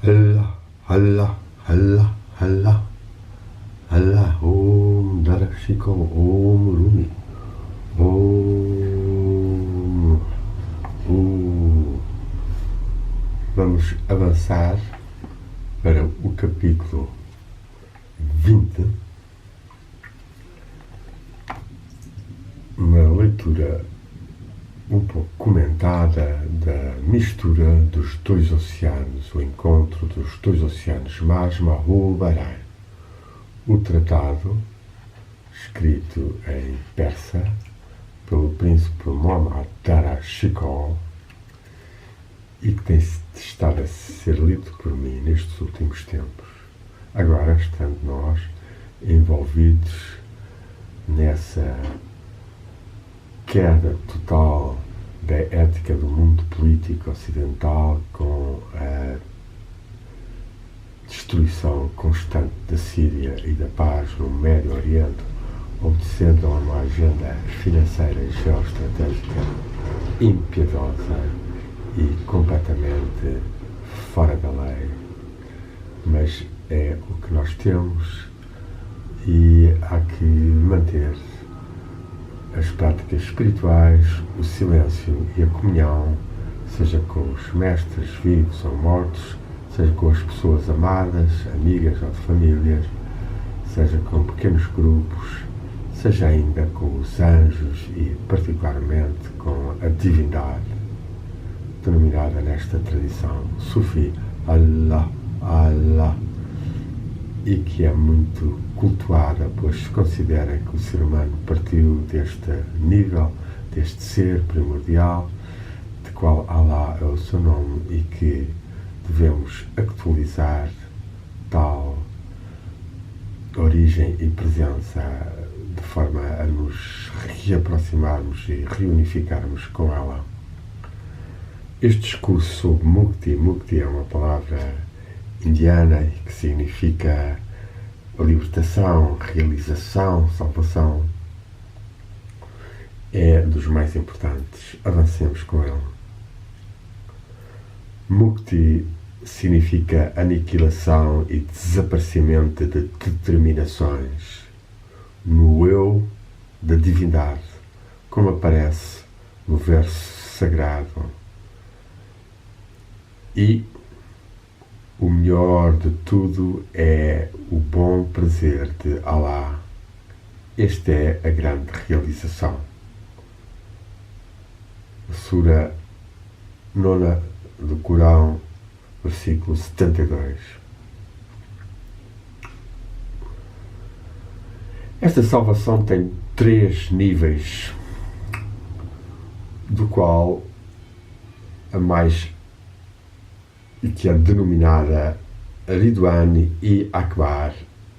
Allah, Allah, Allah, Allah, Allah, Om Darashiko, Om Rumi, Om. Vamos avançar para o capítulo 20, uma leitura um pouco comentada da mistura dos dois oceanos, o encontro dos dois oceanos, Mars Mahul Barai. O tratado, escrito em persa pelo príncipe Muhammad Darashikoh e que tem estado a ser lido por mim nestes últimos tempos, agora estando nós envolvidos nessa queda total da ética do mundo político ocidental, com a destruição constante da Síria e da paz no Médio Oriente, obedecendo a uma agenda financeira e geoestratégica impiedosa e completamente fora da lei. Mas é o que nós temos e há que manter as práticas espirituais, o silêncio e a comunhão, seja com os mestres vivos ou mortos, seja com as pessoas amadas, amigas ou de famílias, seja com pequenos grupos, seja ainda com os anjos e particularmente com a divindade, denominada nesta tradição Sufi Allah, Allah, e que é muito cultuada, pois se considera que o ser humano partiu deste nível, deste ser primordial, de qual Allah é o seu nome, e que devemos atualizar tal origem e presença de forma a nos reaproximarmos e reunificarmos com ela. Este discurso sobre Mukti, Mukti é uma palavra indiana que significa libertação, realização, salvação, é dos mais importantes. Avancemos com ele. Mukti significa aniquilação e desaparecimento de determinações no eu da divindade, como aparece no verso sagrado. E o melhor de tudo é o bom prazer de Allah. Esta é a grande realização. Sura 9 do Corão, versículo 72. Esta salvação tem 3 níveis, do qual a mais, e que é denominada Ridwan e Akbar,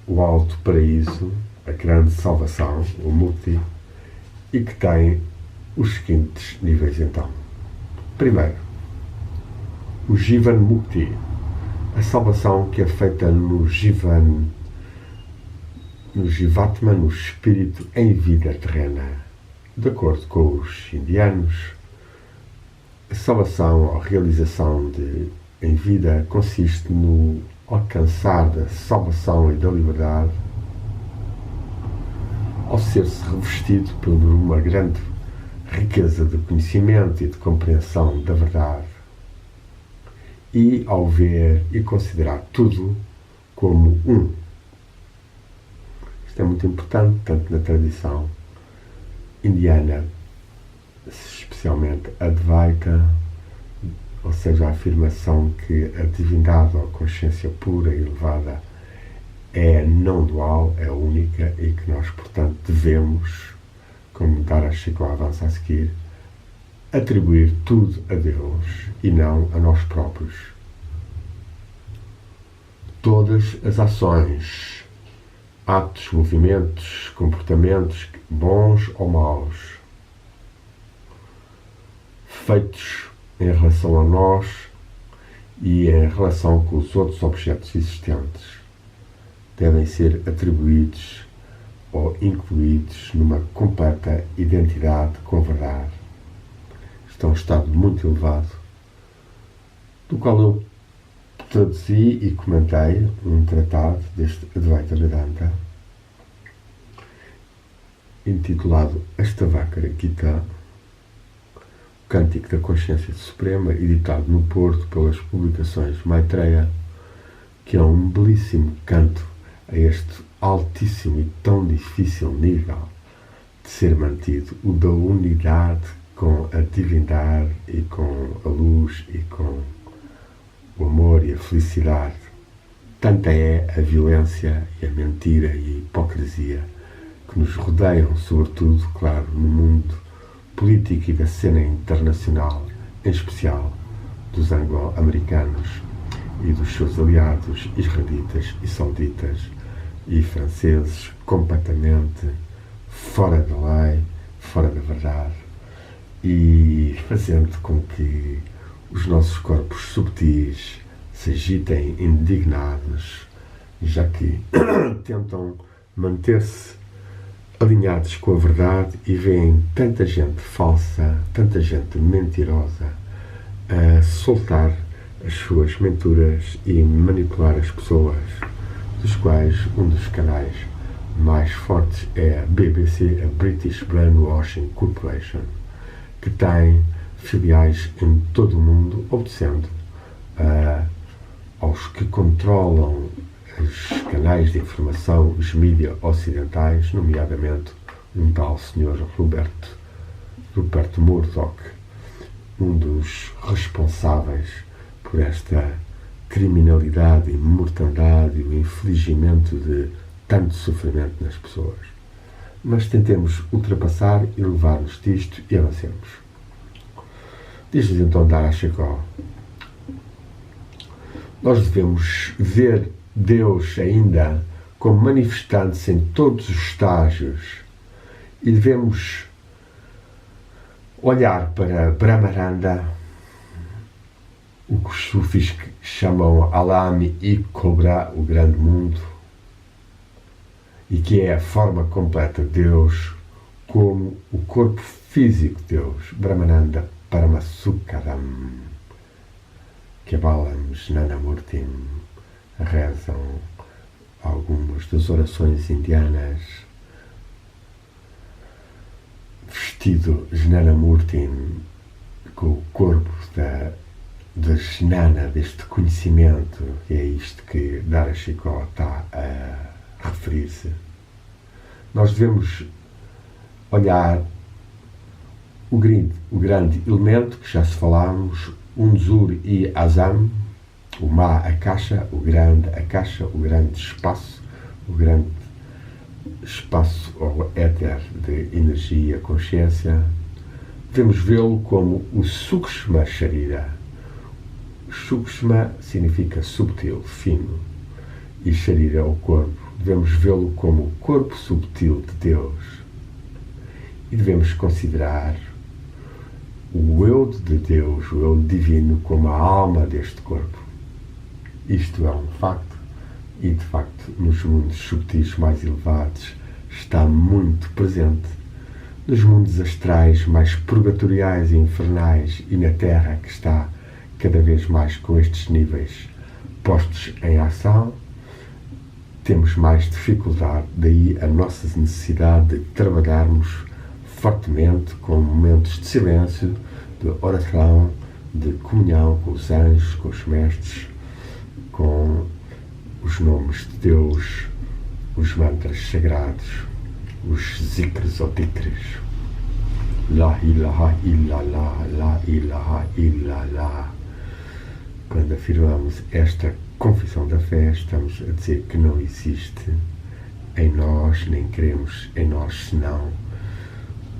o alto paraíso, a grande salvação, o Mukti, e que tem os seguintes níveis então. Primeiro, o Jivan Mukti, a salvação que é feita no Jivan, no Jivatma, no espírito em vida terrena. De acordo com os indianos, a salvação ou realização em vida consiste no alcançar da salvação e da liberdade ao ser-se revestido por uma grande riqueza de conhecimento e de compreensão da verdade, e ao ver e considerar tudo como um. Isto é muito importante, tanto na tradição indiana, especialmente Advaita, ou seja, a afirmação que a divindade ou a consciência pura e elevada é não dual, é única, e que nós, portanto, devemos, como Darashikoh avança a seguir, atribuir tudo a Deus e não a nós próprios. Todas as ações, atos, movimentos, comportamentos, bons ou maus, feitos em relação a nós e em relação com os outros objetos existentes, devem ser atribuídos ou incluídos numa completa identidade com verdade. Isto é um estado muito elevado, do qual eu traduzi e comentei um tratado deste Advaita Vedanta intitulado Astavakara Gita, o Cântico da Consciência Suprema, editado no Porto pelas publicações Maitreya, que é um belíssimo canto a este altíssimo e tão difícil nível de ser mantido, o da unidade com a divindade e com a luz e com o amor e a felicidade. Tanta é a violência e a mentira e a hipocrisia que nos rodeiam, sobretudo, claro, no mundo político e da cena internacional, em especial dos anglo-americanos e dos seus aliados israelitas e sauditas e franceses, completamente fora da lei, fora da verdade, e fazendo com que os nossos corpos subtis se agitem indignados, já que tentam manter-se alinhados com a verdade e veem tanta gente falsa, tanta gente mentirosa a soltar as suas menturas e manipular as pessoas, dos quais um dos canais mais fortes é a BBC, a British Brainwashing Corporation, que tem filiais em todo o mundo, obedecendo aos que controlam os canais de informação, os mídias ocidentais, nomeadamente um tal senhor Rupert Murdoch, um dos responsáveis por esta criminalidade e mortandade e o infligimento de tanto sofrimento nas pessoas. Mas tentemos ultrapassar e levar-nos disto e avancemos. Diz-nos então Dara Shikoh: nós devemos ver Deus ainda como manifestando-se em todos os estágios e devemos olhar para Brahmaranda, o que os sufis chamam Alami e Cobra, o grande mundo, e que é a forma completa de Deus, como o corpo físico de Deus. Brahmananda Paramasukadam, Kevalam Jnanamurtim, rezam algumas das orações indianas, vestido Jnanamurtim com o corpo da Jnana, deste conhecimento, e é isto que Dara Shikoh está a referir-se. Nós devemos olhar o grande elemento, que já se falámos, Unzur e Azam, o Ma Akasha, o grande Akasha, o grande espaço ou éter de energia, consciência. Devemos vê-lo como o Sukshma Sharira. Sukshma significa subtil, fino, e Sharira é o corpo. Devemos vê-lo como o corpo subtil de Deus. E devemos considerar o eu de Deus, o eu divino, como a alma deste corpo. Isto é um facto, e de facto nos mundos subtis mais elevados está muito presente, nos mundos astrais mais purgatoriais e infernais, e na Terra, que está cada vez mais com estes níveis postos em ação. Temos mais dificuldade, daí a nossa necessidade de trabalharmos fortemente com momentos de silêncio, de oração, de comunhão com os anjos, com os mestres, com os nomes de Deus, os mantras sagrados, os zikres ou dikres. La ilaha illallah, la ilaha illallah. Quando afirmamos esta confissão da fé, estamos a dizer que não existe em nós, nem queremos em nós, senão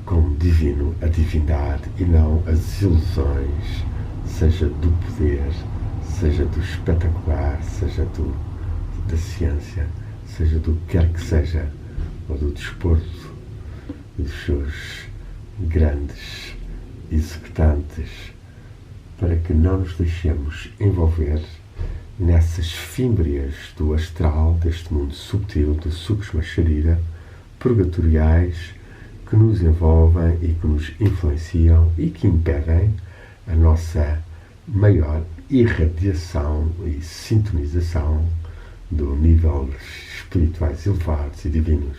como divino, a divindade, e não as ilusões, seja do poder, seja do espetacular, seja da ciência, seja do que quer que seja, ou do desporto, dos seus grandes executantes, para que não nos deixemos envolver nessas fímbrias do astral, deste mundo subtil, do Sukshma Sharira, purgatoriais, que nos envolvem e que nos influenciam e que impedem a nossa maior irradiação e sintonização do nível espirituais elevados e divinos.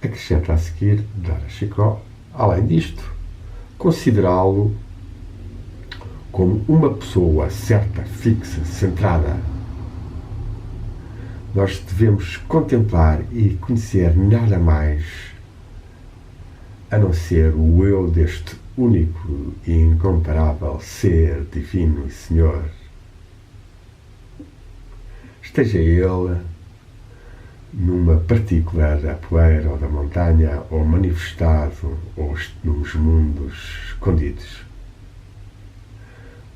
Acrescenta a seguir Dara Chicó, além disto, considerá-lo como uma pessoa certa, fixa, centrada. Nós devemos contemplar e conhecer nada mais a não ser o eu deste único e incomparável Ser Divino e Senhor. Esteja ele numa partícula da poeira ou da montanha, ou manifestado, ou nos mundos escondidos.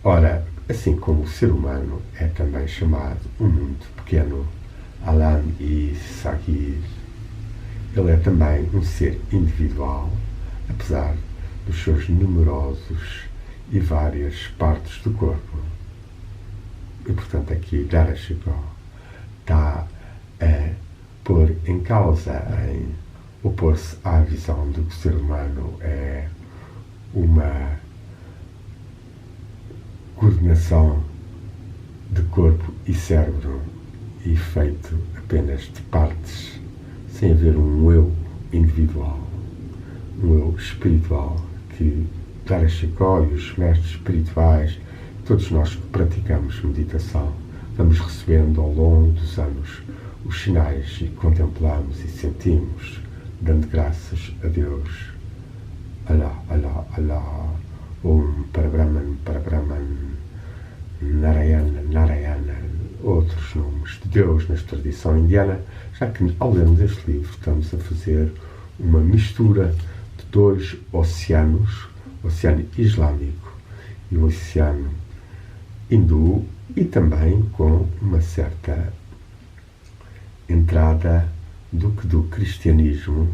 Ora, assim como o ser humano é também chamado um mundo pequeno, Alam e Sagir, ele é também um ser individual, apesar dos seus numerosos e várias partes do corpo. E, portanto, aqui Dara Chicó está a pôr em causa, em opor-se à visão de que o ser humano é uma coordenação de corpo e cérebro e feito apenas de partes, sem haver um eu individual, um eu espiritual que Dara Chicó e os mestres espirituais, todos nós que praticamos meditação, vamos recebendo ao longo dos anos os sinais e contemplamos e sentimos, dando graças a Deus. Allah, Allah, Allah, para Brahman, Narayana, Narayana, outros nomes de Deus na tradição indiana, já que ao lermos este livro estamos a fazer uma mistura de dois oceanos, o oceano islâmico e o oceano hindu, e também com uma certa entrada do cristianismo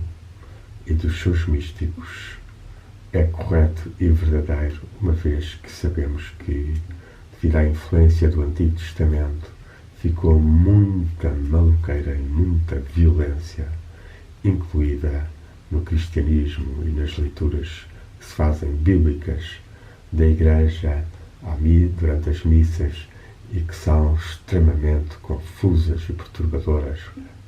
e dos seus místicos é correto e verdadeiro, uma vez que sabemos que, devido à influência do Antigo Testamento, ficou muita maluqueira e muita violência incluída no cristianismo e nas leituras que se fazem bíblicas da Igreja durante as missas e que são extremamente confusas e perturbadoras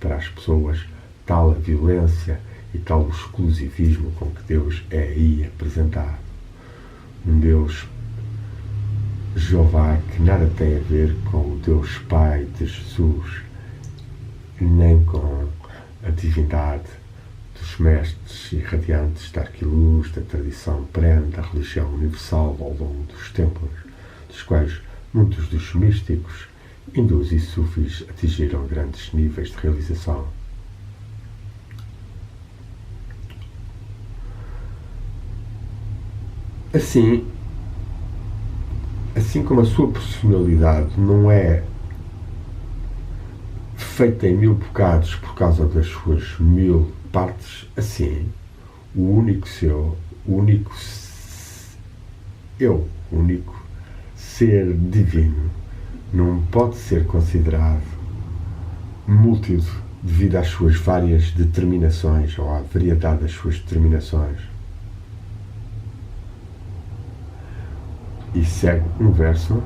para as pessoas, tal a violência e tal o exclusivismo com que Deus é aí apresentado. Um Deus Jeová que nada tem a ver com o Deus Pai de Jesus, nem com a divindade dos mestres irradiantes da Arquiluz, da tradição perene, da religião universal ao longo dos tempos, dos quais muitos dos místicos, hindus e sufis atingiram grandes níveis de realização. Assim como a sua personalidade não é feita em 1000 bocados por causa das suas 1000 partes, assim, o único ser divino não pode ser considerado múltiplo devido às suas várias determinações ou à variedade das suas determinações. E segue um verso: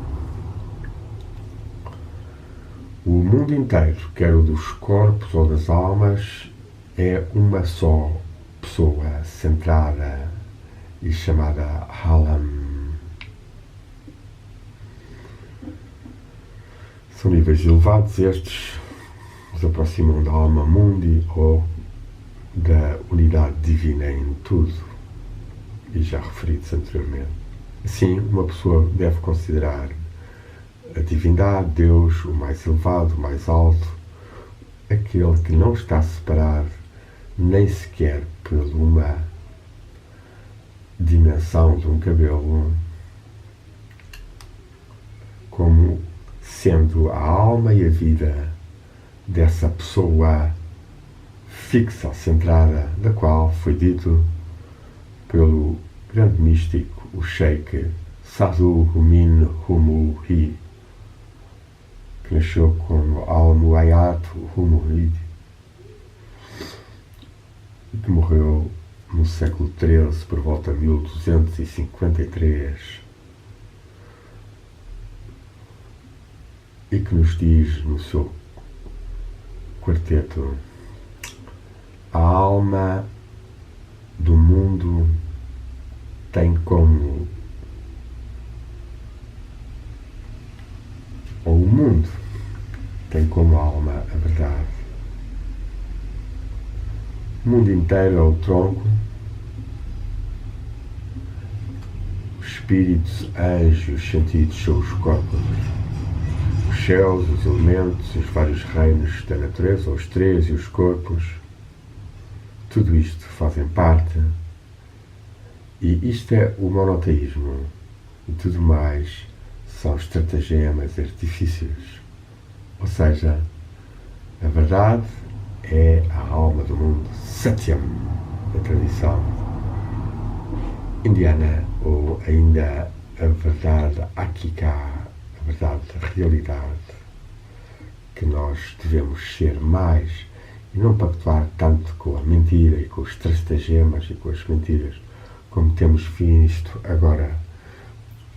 o mundo inteiro, quer o dos corpos ou das almas, é uma só pessoa centrada e chamada Halam. São níveis elevados estes, nos aproximam da alma mundi ou da unidade divina em tudo, e já referidos anteriormente. Assim, uma pessoa deve considerar a divindade, Deus, o mais elevado, o mais alto, aquele que não está separado nem sequer por uma dimensão de um cabelo, como sendo a alma e a vida dessa pessoa fixa, centrada, da qual foi dito pelo grande místico, o Sheikh Sadhu Humin Humuhi, que nasceu como Al-Muayyad Humuid e que morreu no século XIII, por volta de 1253, e que nos diz no seu quarteto: a alma do mundo tem como, ou o mundo tem como alma a verdade. O mundo inteiro é o tronco, os espíritos, anjos, os sentidos são os corpos, os céus, os elementos, os vários reinos da natureza, os três e os corpos, tudo isto fazem parte. E isto é o monoteísmo. E tudo mais são estratagemas, artifícios. Ou seja, a verdade é a alma do mundo, Satyam, da tradição indiana, ou ainda a verdade Akika, a verdade da realidade, que nós devemos ser mais e não pactuar tanto com a mentira e com os estratagemas e com as mentiras, como temos visto agora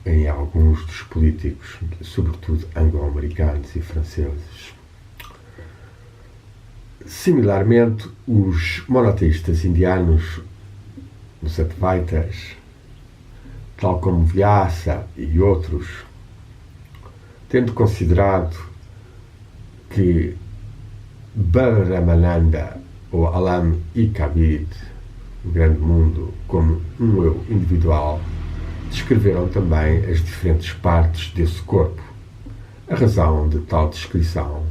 em alguns dos políticos, sobretudo anglo-americanos e franceses. Similarmente, os monoteístas indianos, os Advaitas, tal como Vyasa e outros, tendo considerado que Balaramananda ou Alam e Kabir, o grande mundo, como um eu individual, descreveram também as diferentes partes desse corpo. A razão de tal descrição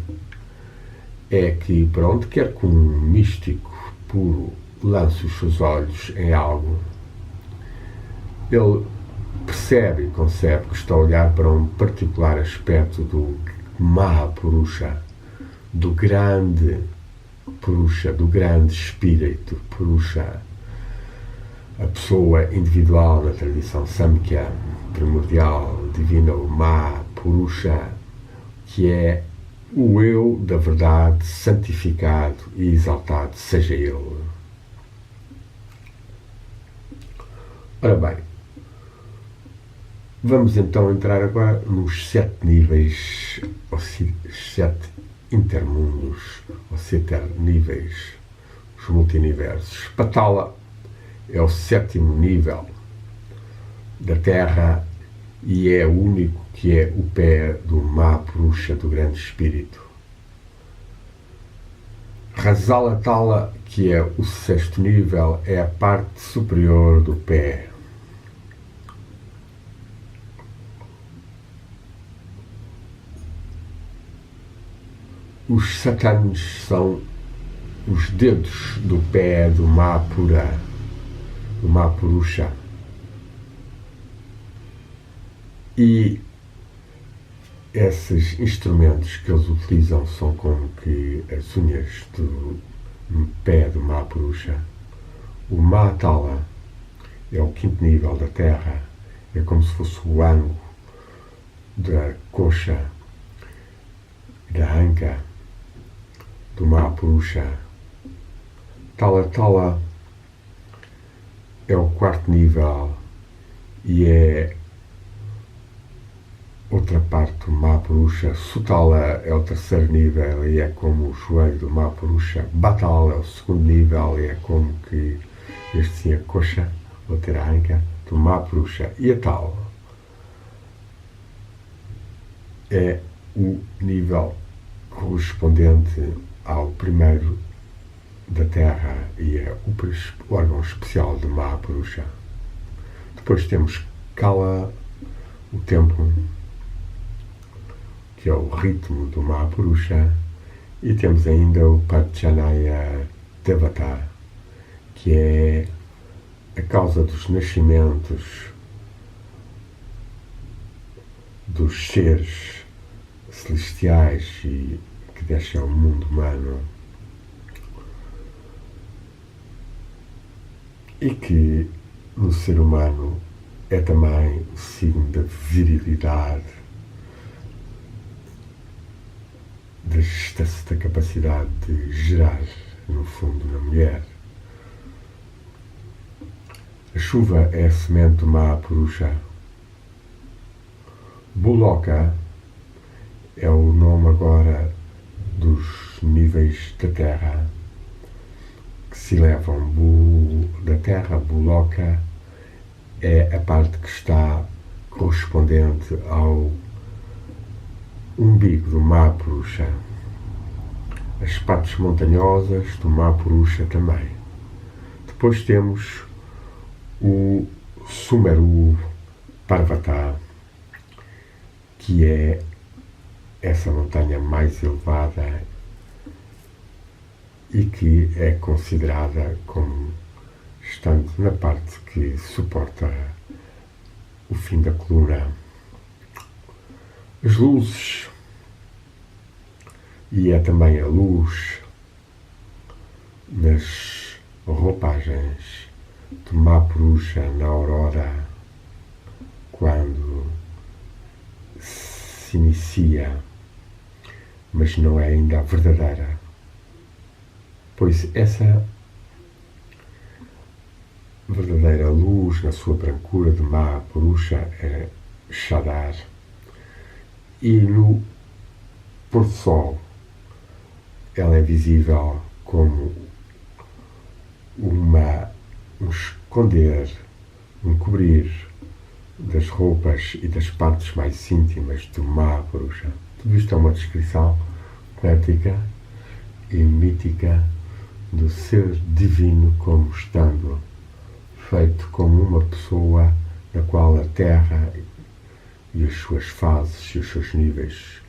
é que, para onde quer que um místico puro lance os seus olhos em algo, ele percebe e concebe que está a olhar para um particular aspecto do Mahapurusha, do grande Purusha, do grande espírito Purusha, a pessoa individual na tradição Samkhya, primordial, divina, o Mahapurusha, que é o eu da verdade santificado e exaltado, seja ele. Ora bem, vamos então entrar agora nos 7 níveis, ou 7 intermundos, ou 7 níveis, os multiniversos. Patala é o 7º nível da Terra e é o único que é o pé do Mahapurusha, do grande espírito. Rasalatala, que é o 6º nível, é a parte superior do pé. Os satanas são os dedos do pé do Mahapura, do Mahapurusha. E esses instrumentos que eles utilizam são como que as unhas do pé do Mahapurusha. O Mahatala é o 5º nível da Terra, é como se fosse o ângulo da coxa, da anca do Mahapurusha. Talatala é o 4º nível e é outra parte do Mahapurusha. Sutala é o 3º nível e é como o joelho do Mahapurusha. Batala é o 2º nível e é como que este sim a coxa, ou ter a anca do Mahapurusha. E a tal é o nível correspondente ao primeiro da Terra e é o órgão especial de Mahapurusha. Depois temos Kala, o tempo, que é o ritmo do Mahapurusha, e temos ainda o Pachanaya Devata, que é a causa dos nascimentos dos seres celestiais e que descem ao mundo humano, e que no ser humano é também o signo da virilidade, da capacidade de gerar, no fundo, na mulher. A chuva é a semente do Mahapurusha. Buloka é o nome agora dos níveis da Terra que se elevam. Da Terra, Buloka, é a parte que está correspondente ao umbigo do Mahapurusha. As partes montanhosas do Mahapurusha também. Depois temos o Sumeru Parvata, que é essa montanha mais elevada e que é considerada como estando na parte que suporta o fim da coluna. As luzes, e é também a luz nas roupagens do Mahapurusha na aurora, quando se inicia, mas não é ainda a verdadeira, pois essa verdadeira luz na sua brancura de Mahapurusha é Shadar, e no pôr do sol ela é visível como um esconder, um cobrir das roupas e das partes mais íntimas do Mahapurusha. Tudo isto é uma descrição poética e mítica do ser divino como estando feito como uma pessoa na qual a Terra e as suas fases e os seus níveis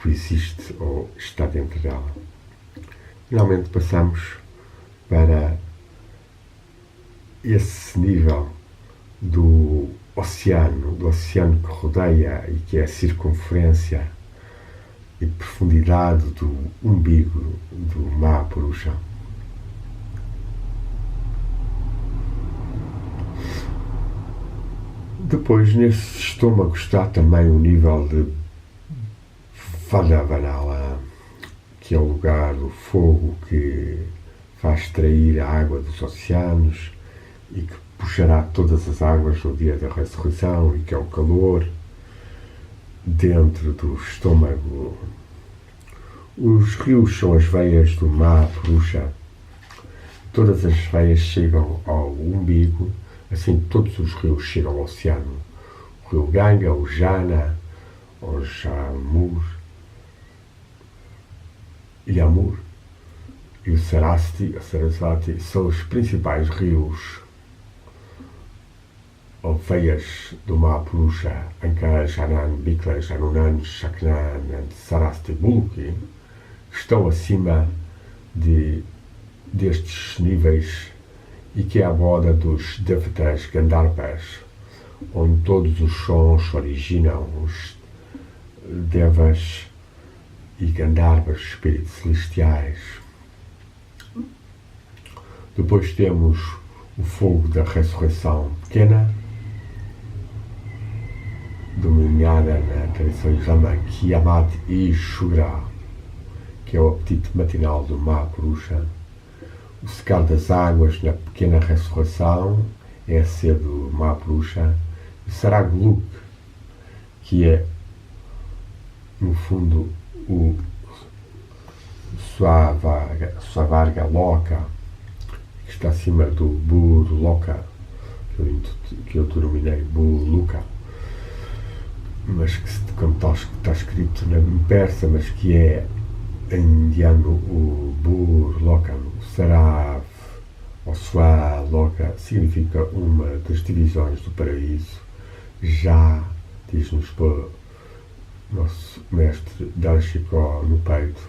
coexiste ou está dentro dela. Finalmente passamos para esse nível do oceano que rodeia e que é a circunferência e profundidade do umbigo do Mahapurusha. Depois, nesse estômago está também o nível de Vadavanala, que é o lugar do fogo que faz extrair a água dos oceanos e que puxará todas as águas no dia da ressurreição, e que é o calor dentro do estômago. Os rios são as veias do Mahapurusha. Todas as veias chegam ao umbigo, assim todos os rios chegam ao oceano. O rio Ganga, o Jana, o Jamur, Yamur e o Sarasvati são os principais rios ou veias do Mahapurusha. Ankara, Janan, Bikla, Janunan, Shaknan e Sarasvati Buluki estão acima destes níveis e que é a borda dos Devatas Gandharvas, onde todos os sons originam. Os Devas e Gandharvas, espíritos celestiais. Depois temos o fogo da ressurreição pequena, denominada na tradição islâmica Kiamat e Shura, que é o apetite matinal do Mahapurusha. O secar das águas na pequena ressurreição é a sede do Mahapurusha. O Saraguluk, que é, no fundo, o Swavarga Loka, que está acima do Buruloka, que eu denominei Buluka, mas que, como está escrito em persa, mas que é em indiano o Buruloka. O Sarav, ou Swaloka, significa uma das divisões do paraíso. Já, diz-nos o nosso mestre Darshiko no peito,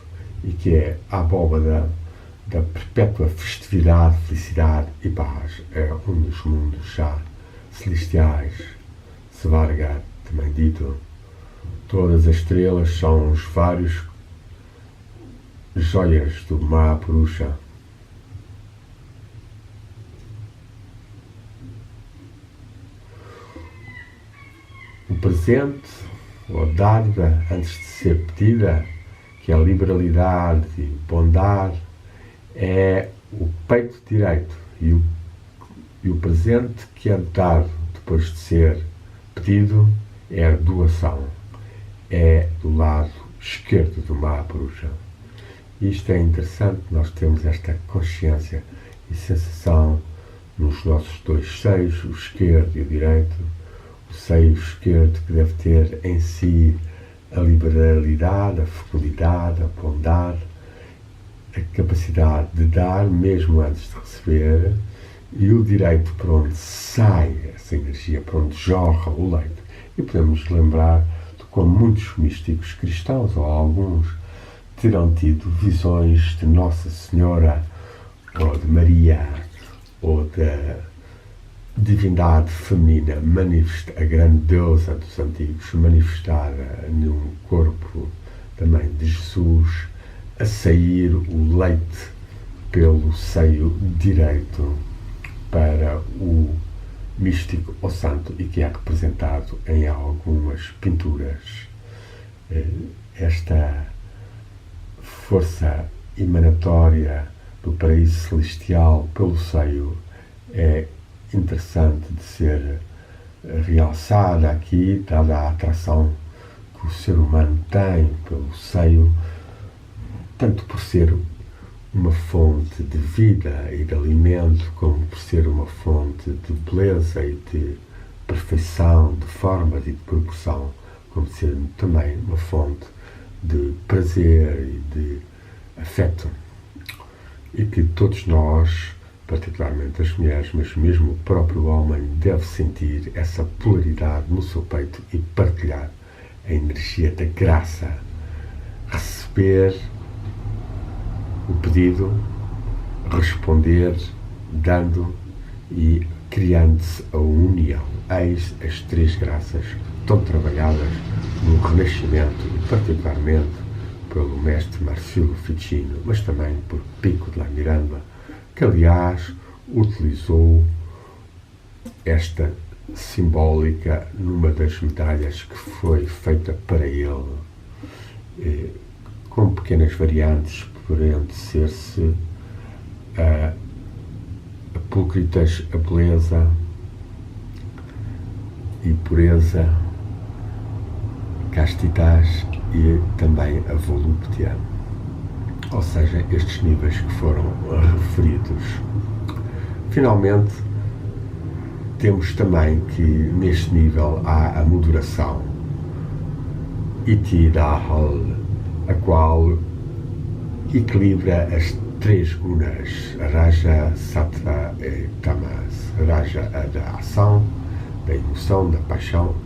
e que é a abóbada da perpétua festividade, felicidade e paz. É um dos mundos já celestiais, Svarga, também dito. Todas as estrelas são os vários joias do Mahapurusha. O presente, ou dádiva, antes de ser pedida, que é a liberalidade e bondade, é o peito direito, e o presente que é dado depois de ser pedido é a doação. é do lado esquerdo do Mahapuruša. Isto é interessante, nós temos esta consciência e sensação nos nossos dois seios, o esquerdo e o direito. O seio esquerdo que deve ter em si a liberalidade, a fecundidade, a bondade, a capacidade de dar mesmo antes de receber, e o direito por onde sai essa energia, por onde jorra o leite. E podemos lembrar de como muitos místicos cristãos, ou alguns, terão tido visões de Nossa Senhora, ou de Maria, ou da divindade feminina, a grande deusa dos antigos, manifestada num corpo também de Jesus, a sair o leite pelo seio direito para o místico ou santo, e que é representado em algumas pinturas. Esta força emanatória do paraíso celestial pelo seio é interessante de ser realçada aqui, dada a atração que o ser humano tem pelo seio, tanto por ser uma fonte de vida e de alimento, como por ser uma fonte de beleza e de perfeição, de formas e de proporção, como ser também uma fonte de prazer e de afeto. E que todos nós, particularmente as mulheres, mas mesmo o próprio homem, deve sentir essa polaridade no seu peito e partilhar a energia da graça, receber o pedido, responder, dando e criando-se a união. Eis as três graças tão trabalhadas no Renascimento, e particularmente pelo mestre Marcelo Ficino, mas também por Pico de la Miranda, que aliás utilizou esta simbólica numa das medalhas que foi feita para ele, com pequenas variantes, podendo ser-se a pulcritas, a beleza e pureza, castitas e também a volúptia, ou seja, estes níveis que foram referidos. Finalmente, temos também que neste nível há a moderação, Iti Dahal, a qual equilibra as três gunas, Raja, Sattva e Tamas. Raja, a da ação, da emoção, da paixão.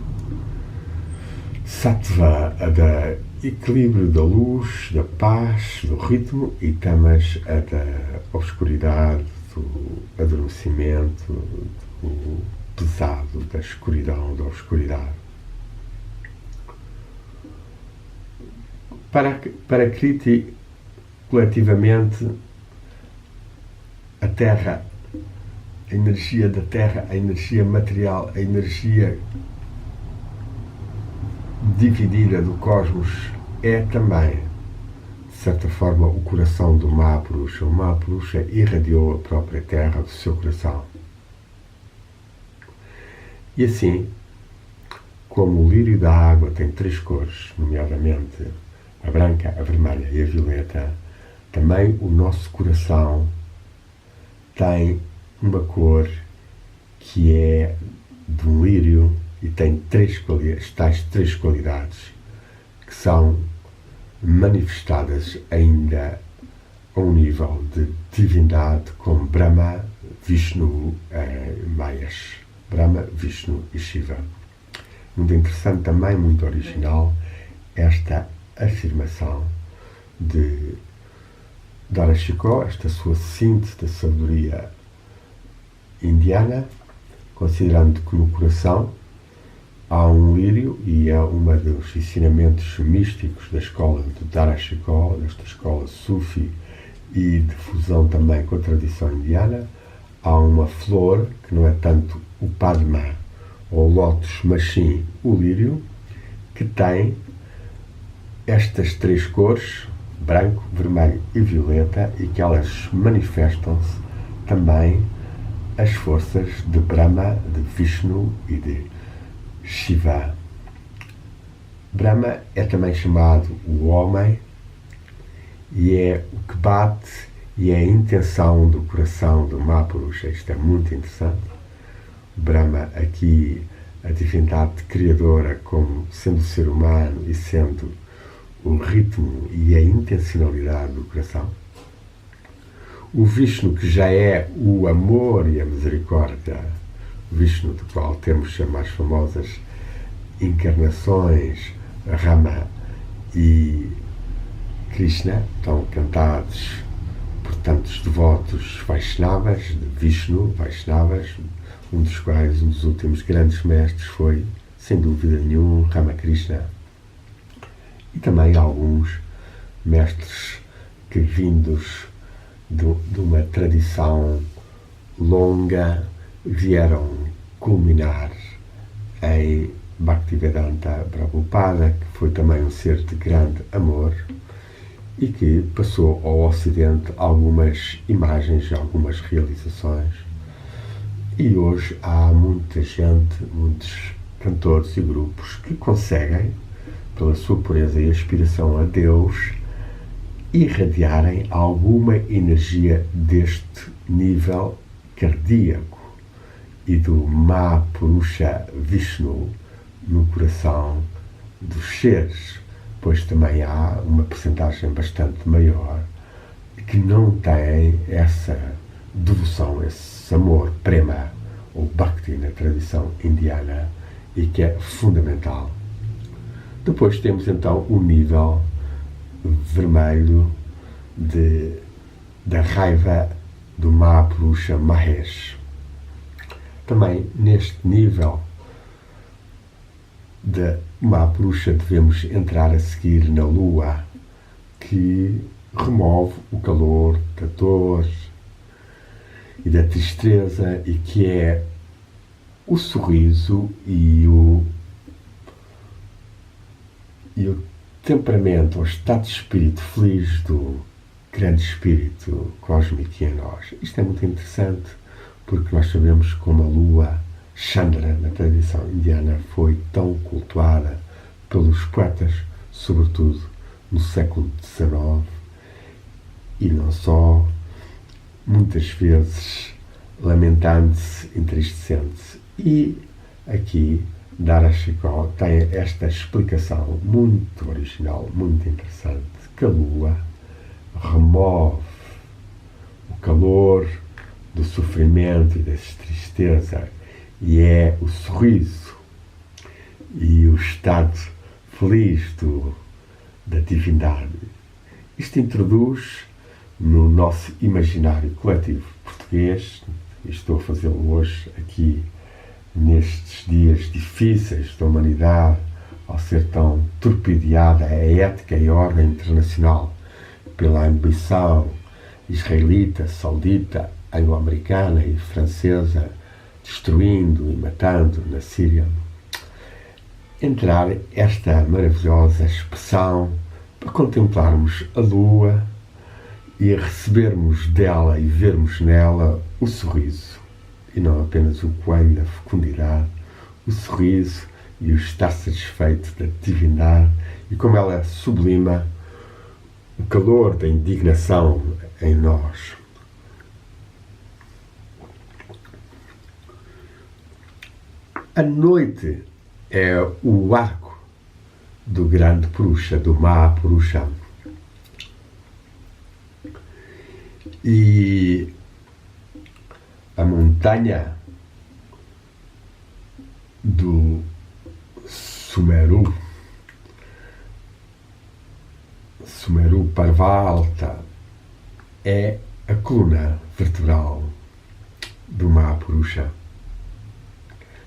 Sattva, a da equilíbrio, da luz, da paz, do ritmo, e Tamas, a da obscuridade, do adormecimento, do pesado, da escuridão, da obscuridade. Para Kriti, coletivamente, a Terra, a energia da Terra, a energia material, a energia dividida do cosmos, é também, de certa forma, o coração do Mahapuruša. O Mahapuruša irradiou a própria Terra do seu coração. E assim, como o lírio da água tem três cores, nomeadamente a branca, a vermelha e a violeta, também o nosso coração tem uma cor que é de um lírio e tem tais três qualidades que são manifestadas ainda a um nível de divindade como Brahma, Vishnu, Mahesh. Brahma, Vishnu e Shiva. Muito interessante também, muito original, esta afirmação de Darashiko, esta sua síntese da sabedoria indiana, considerando que no coração há um lírio, e é um dos ensinamentos místicos da escola de Darashiko, desta escola Sufi e de fusão também com a tradição indiana. Há uma flor, que não é tanto o Padma ou o lótus, mas sim o lírio, que tem estas três cores, branco, vermelho e violeta, e que elas manifestam-se também as forças de Brahma, de Vishnu e de Shiva. Brahma é também chamado o homem e é o que bate e é a intenção do coração do Mahapurusha. Isto é muito interessante. Brahma aqui, a divindade criadora, como sendo o ser humano e sendo o ritmo e a intencionalidade do coração. O Vishnu, que já é o amor e a misericórdia, o Vishnu, do qual temos as mais famosas encarnações, Rama e Krishna, estão cantados por tantos devotos Vaishnavas, de Vishnu, Vaishnavas, um dos quais, um dos últimos grandes mestres foi, sem dúvida nenhuma, Ramakrishna. E também alguns mestres que, vindos de uma tradição longa, vieram culminar em Bhaktivedanta Prabhupada, que foi também um ser de grande amor e que passou ao Ocidente algumas imagens, algumas realizações. E hoje há muita gente, muitos cantores e grupos que conseguem, pela sua pureza e aspiração a Deus, irradiarem alguma energia deste nível cardíaco e do Mahapurusha Vishnu no coração dos seres, pois também há uma percentagem bastante maior que não tem essa devoção, esse amor, prema ou bhakti na tradição indiana, e que é fundamental. Depois temos então o nível vermelho da raiva do Mahapurusha Mahesh. Também neste nível de Mahapurusha devemos entrar a seguir na lua, que remove o calor da dor e da tristeza, e que é o sorriso e o temperamento, o estado de espírito feliz do grande espírito cósmico em nós. Isto é muito interessante, porque nós sabemos como a lua Chandra, na tradição indiana, foi tão cultuada pelos poetas, sobretudo no século XIX, e não só, muitas vezes lamentando-se, entristecendo-se. E aqui Darashikó tem esta explicação muito original, muito interessante, que a lua remove o calor do sofrimento e da tristeza, e é o sorriso e o estado feliz da divindade. Isto introduz no nosso imaginário coletivo português, e estou a fazê-lo hoje aqui nestes dias difíceis da humanidade, ao ser tão torpedeada a ética e a ordem internacional pela ambição israelita, saudita, anglo-americana e francesa, destruindo e matando na Síria. Entrar esta maravilhosa expressão para contemplarmos a lua e recebermos dela e vermos nela o sorriso, e não apenas o coelho da fecundidade, o sorriso e o estar satisfeito da divindade, e como ela sublima o calor da indignação em nós. A noite é o arco do grande Purusha, do Mahapurusha. E a montanha do Sumeru Parvalta, é a coluna vertebral do Mahapurusha.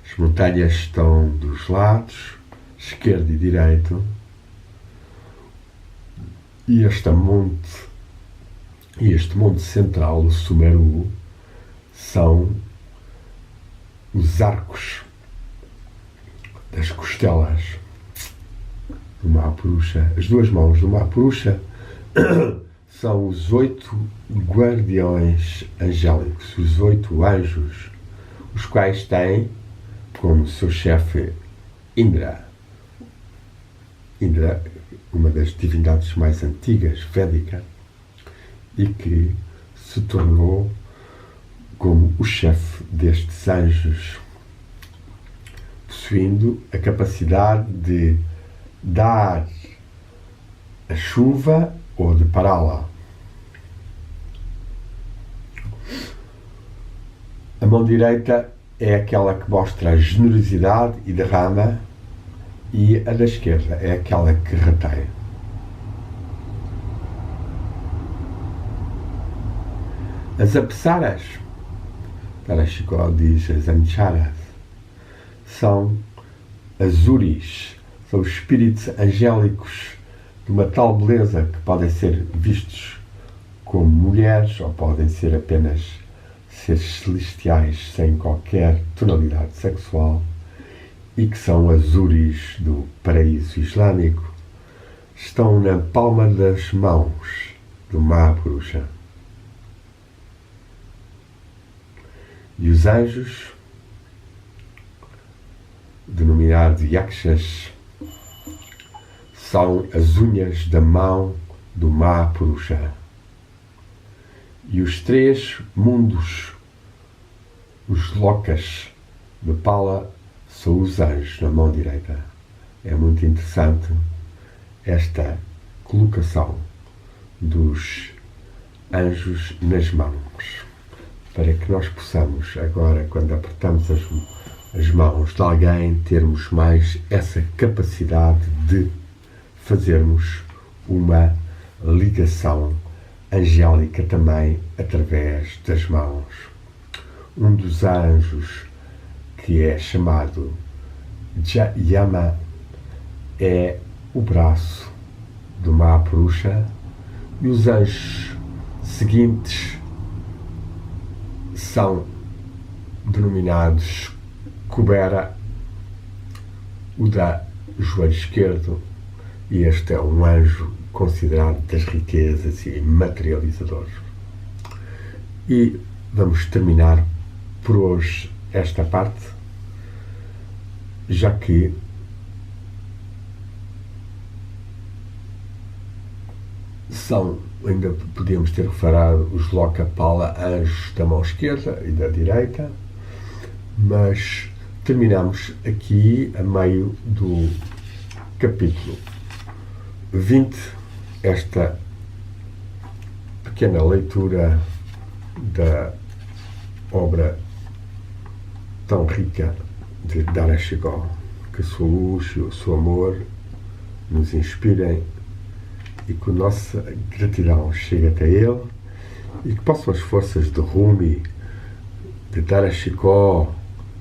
As montanhas estão dos lados, esquerdo e direito, e este monte central, o Sumeru, são os arcos das costelas do Mahapurusha. As duas mãos do Mahapurusha são os 8 guardiões angélicos, os 8 anjos, os quais têm como seu chefe Indra, Indra, uma das divindades mais antigas, védica, e que se tornou como o chefe destes anjos, possuindo a capacidade de dar a chuva ou de pará-la. A mão direita é aquela que mostra a generosidade e derrama, e a da esquerda é aquela que retém. As apsaras, Tarashiko diz as ancharas, são azuris, são os espíritos angélicos de uma tal beleza que podem ser vistos como mulheres ou podem ser apenas seres celestiais sem qualquer tonalidade sexual e que são azuris do paraíso islâmico. Estão na palma das mãos do Mahapurusha. E os anjos, denominados yakshas, são as unhas da mão do Mahapurusha. E os três mundos, os lokas de Pala, são os anjos na mão direita. É muito interessante esta colocação dos anjos nas mãos, para que nós possamos agora, quando apertamos as mãos de alguém, termos mais essa capacidade de fazermos uma ligação angélica também através das mãos. Um dos anjos, que é chamado Yama, é o braço do Mahapurusha, e os anjos seguintes são denominados Kubera, o da joelho esquerdo, e este é um anjo considerado das riquezas e materializador. E vamos terminar por hoje esta parte, já que ainda podíamos ter reparado os Lokapala, anjos da mão esquerda e da direita, mas terminamos aqui a meio do capítulo 20, esta pequena leitura da obra tão rica de Darashiko, que a sua luz e o seu amor nos inspirem e que a nossa gratidão chegue até ele, e que possam as forças de Rumi, de Darashiko,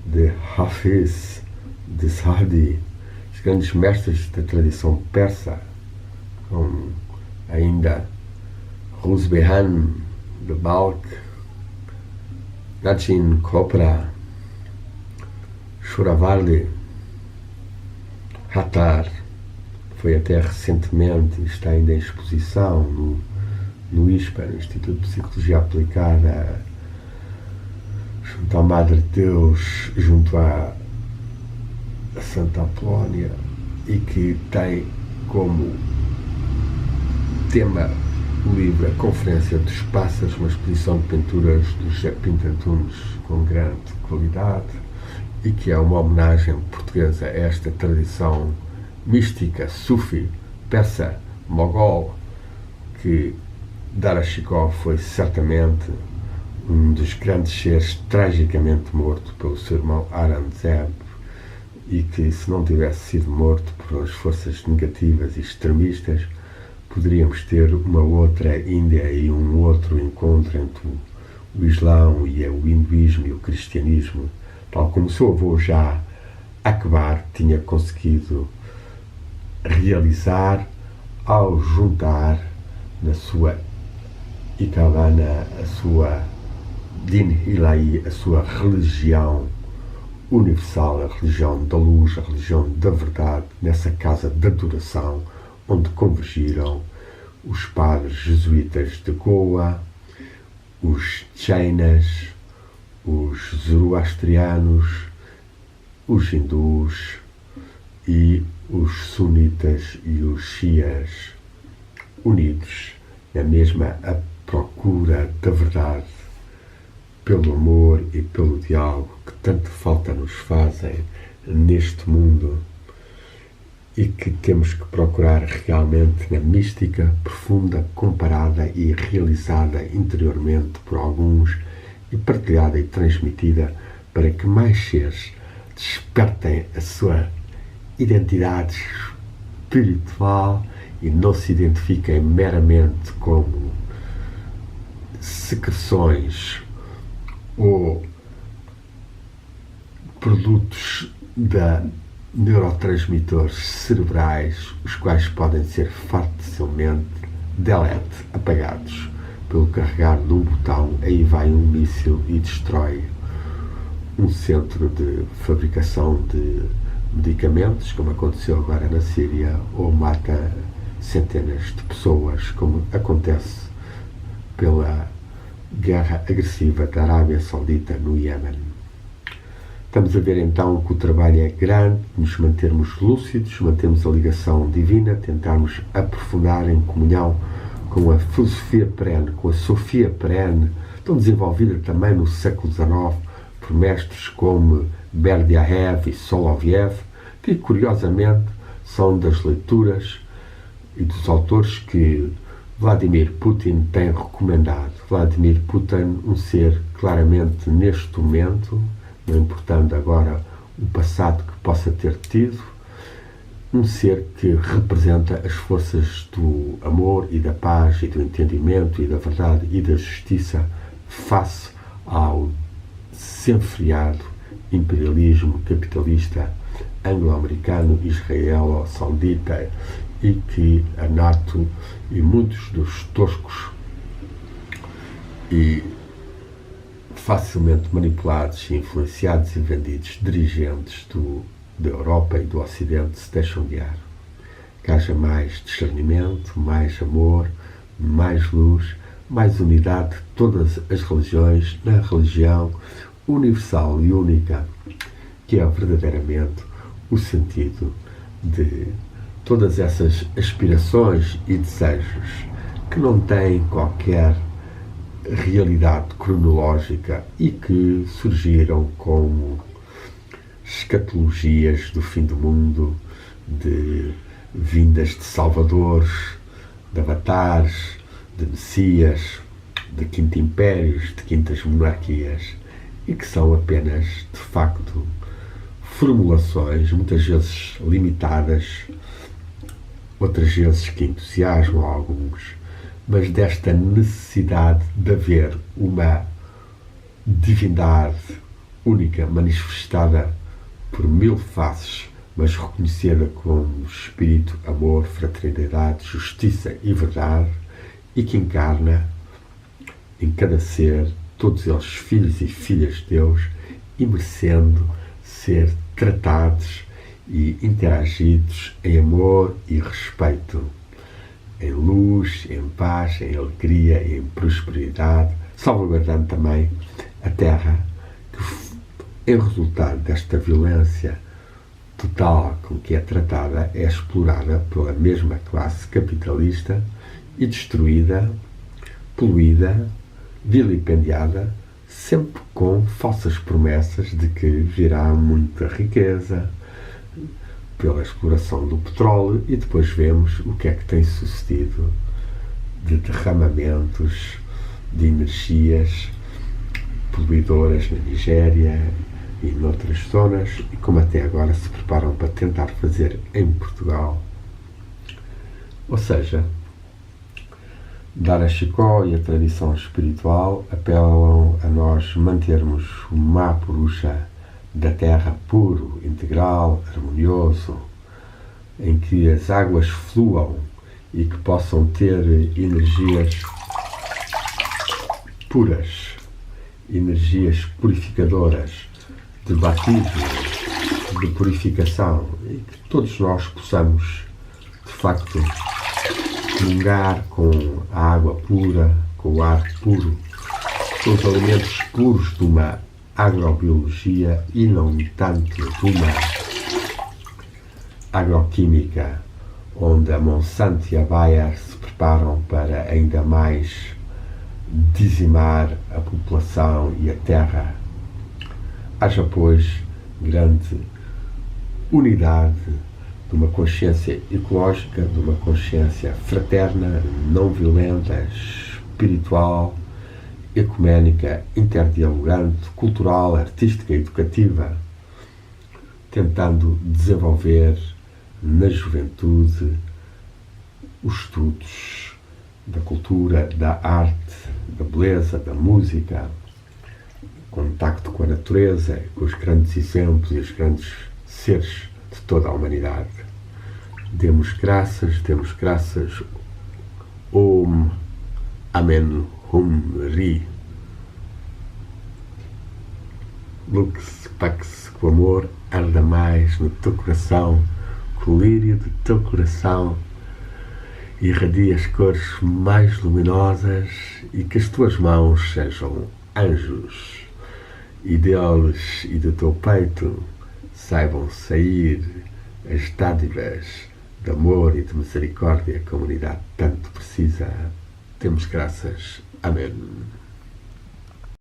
de Hafiz, de Sadi, os grandes mestres da tradição persa, como ainda Ruzbehan de Balkh, Nachin Chopra, Shuravarli, Hattar, foi até recentemente e está ainda em exposição no ISPA, no Instituto de Psicologia Aplicada, junto à Madre de Deus, junto à Santa Apolónia, e que tem como tema o livro A Conferência dos Pássaros, uma exposição de pinturas do José Pinto Antunes com grande qualidade, e que é uma homenagem portuguesa a esta tradição mística, sufi, persa, mogol, que Darashiko foi certamente um dos grandes seres tragicamente morto pelo seu irmão Aurangzeb, e que, se não tivesse sido morto por as forças negativas e extremistas, poderíamos ter uma outra Índia e um outro encontro entre o Islão e o hinduísmo e o cristianismo, tal como seu avô já Akbar tinha conseguido realizar ao juntar na sua Ikalana, a sua Din Ilahi, a sua religião universal, a religião da luz, a religião da verdade, nessa casa de adoração onde convergiram os padres jesuítas de Goa, os Jainas, os zoroastrianos, os hindus e os sunitas e os xias unidos na mesma procura da verdade, pelo amor e pelo diálogo que tanto falta nos fazem neste mundo e que temos que procurar realmente na mística profunda, comparada e realizada interiormente por alguns e partilhada e transmitida para que mais seres despertem a sua identidade espiritual e não se identifiquem meramente como secreções ou produtos da neurotransmissores cerebrais, os quais podem ser facilmente apagados pelo carregar de um botão. Aí vai um míssil e destrói um centro de fabricação de medicamentos, como aconteceu agora na Síria, ou mata centenas de pessoas, como acontece pela guerra agressiva da Arábia Saudita no Iémen. Estamos a ver então que o trabalho é grande, nos mantermos lúcidos, mantermos a ligação divina, tentarmos aprofundar em comunhão com a filosofia perene, com a Sofia perene, tão desenvolvida também no século XIX por mestres como Berdyaev e Soloviev, que curiosamente são das leituras e dos autores que Vladimir Putin tem recomendado. Vladimir Putin, um ser claramente neste momento, não importando agora o passado que possa ter tido, um ser que representa as forças do amor e da paz e do entendimento e da verdade e da justiça face ao desenfreado imperialismo capitalista anglo-americano, israelo-saudita, e que a NATO e muitos dos toscos e facilmente manipulados, influenciados e vendidos dirigentes da Europa e do Ocidente se deixam guiar. Que haja mais discernimento, mais amor, mais luz, mais unidade de todas as religiões na religião universal e única, que é verdadeiramente o sentido de todas essas aspirações e desejos que não têm qualquer realidade cronológica e que surgiram como escatologias do fim do mundo, de vindas de salvadores, de avatares, de messias, de quinto impérios, de quintas monarquias, e que são apenas, de facto, formulações, muitas vezes limitadas, outras vezes que entusiasmam alguns, mas desta necessidade de haver uma divindade única, manifestada por mil faces, mas reconhecida como espírito, amor, fraternidade, justiça e verdade, e que encarna em cada ser, todos eles filhos e filhas de Deus, e merecendo ser tratados e interagidos em amor e respeito, em luz, em paz, em alegria, em prosperidade, salvaguardando também a terra, que, em resultado desta violência total com que é tratada, é explorada pela mesma classe capitalista e destruída, poluída, vilipendiada, sempre com falsas promessas de que virá muita riqueza pela exploração do petróleo, e depois vemos o que é que tem sucedido de derramamentos de energias poluidoras na Nigéria e noutras zonas, e como até agora se preparam para tentar fazer em Portugal. Ou seja, Dara Chicó e a tradição espiritual apelam a nós mantermos o Mahapurusha da terra puro, integral, harmonioso, em que as águas fluam e que possam ter energias puras, energias purificadoras, de batismo, de purificação, e que todos nós possamos, de facto, comungar com a água pura, com o ar puro, com os alimentos puros de uma agrobiologia e não tanto de uma agroquímica, onde a Monsanto e a Bayer se preparam para ainda mais dizimar a população e a terra. Haja, pois, grande unidade de uma consciência ecológica, de uma consciência fraterna, não violenta, espiritual, ecuménica, interdialogante, cultural, artística, educativa, tentando desenvolver na juventude os estudos da cultura, da arte, da beleza, da música, contacto com a natureza, com os grandes exemplos e os grandes seres de toda a humanidade. Demos graças, Om, Amen, Hum, Ri. Lux, Pax, que o amor arda mais no teu coração, que o lírio do teu coração irradia as cores mais luminosas e que as tuas mãos sejam anjos e deles e do teu peito saibam sair as dádivas de amor e de misericórdia que a humanidade tanto precisa. Demos graças. Amém.